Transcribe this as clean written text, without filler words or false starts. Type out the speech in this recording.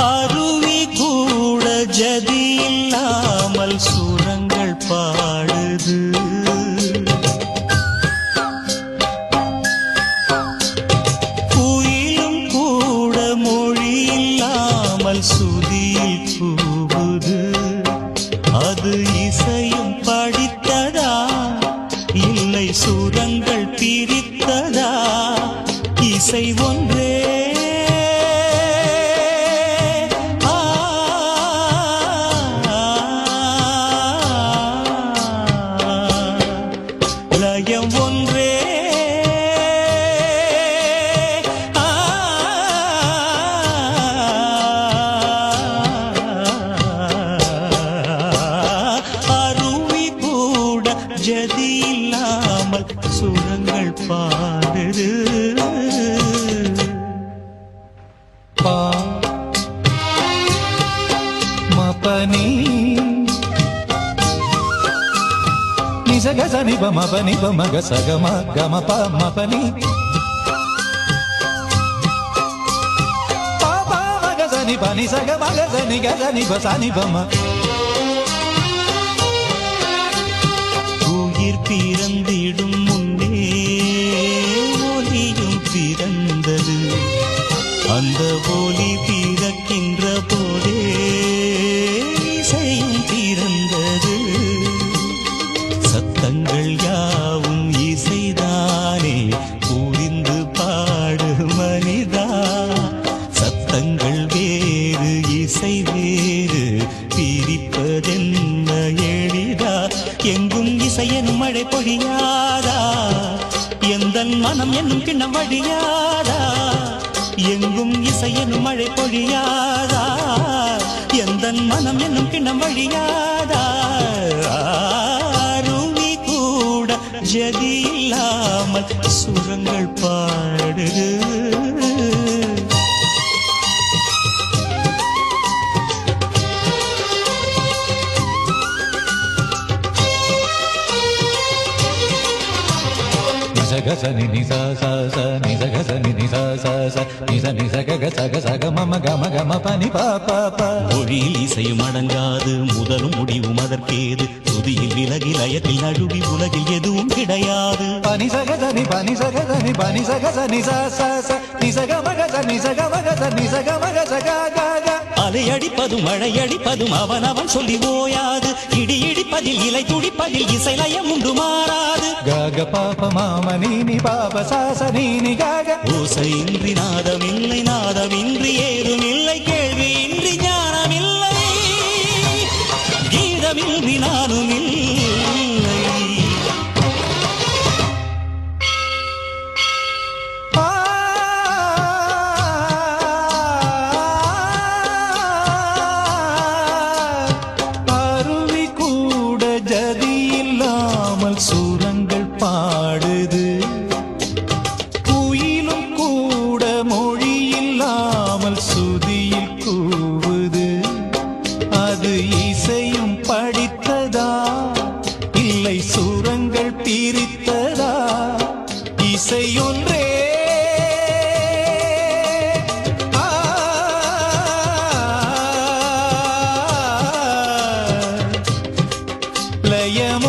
அருவி கூட ஜதி இல்லாமல் சுரங்கள் பாடுது. குயிலும் கூட மொழி இல்லாமல் சுதியில் கூவுது. அது இசையும் படித்ததா இல்லை சுரங்கள் பிரித்ததா? இசை ஒன்றே லயம் ஒன்றே அருவி கூட ஜதி இல்லாமல் சுரங்கள் பாடுது. பா மபனி நிசக சனி பம பனி பமக சகம கம ப மபனி பா பா மக சனி பனி சக மக சனி க சனி ப சனி பம. உயிர் பிறந்திடும் முன்னே ஒலியும் பிறந்தது. அந்த ஒலி பிறக்கின்ற போதே இசையும் பிறந்தது. சத்தங்கள் யாவும் இசைதானே புரிந்து பாடு மனிதா. சத்தங்கள் வேறு இசை வேறு பிரிப்பதென்ன எளிதா? எங்கும் இசையெனும் மழை பொழியாதா? எந்தன் மனம் என்னும் கிண்ணம் வழியாதா? எங்கும் இசையெனும் மழை பொழியாதா? எந்தன் மனம் என்னும் கிண்ணம் வழியாதா? அருவி கூட ஜதி இல்லாமல் சுரங்கள் பாடுது. நிசக சனி நிச ச ச நிசக சனி நிச ச ச நிச நிசக க சக சக மம கம கம பனி ப ப ப. மொழியில் இசையும் அடங்காது முதலும் முடிவும் அதற்கேது. துதியில் விலகி லயத்தில் நழுவி உலகில் எதுவும் கிடையாது. பனி சக சனி பனி சக சனி பனி சக சனி ச ச ச நிசக மக ச நிசக மக ச நிசக மக ச க க க. அலையடிப்பதும் மழையடிப்பதும் அவனவன் சொல்லி ஓயாது. இடி இடிப்பதில் இலை துடிப்பதில் இசை லயம் உண்டு மாறாது. கக பாப மாம நீனி பாப சாச நீனி கக. ஓசையின்றி நாதமில்லை நாதமின்றி ஏதுமில்லை கேள்வியின்றி ஞானமில்லை கீதமின்றி நானும் இல்லை. அருவி கூட ஜதி இல்லாமல் சுரங்கள் பாடுது. குயிலும் கூட மொழி இல்லாமல் சுதியில் கூவுது. அது இசையும் படித்ததா இல்லை சுரங்கள் பிரித்ததா? இசை ஒன்றே லயம்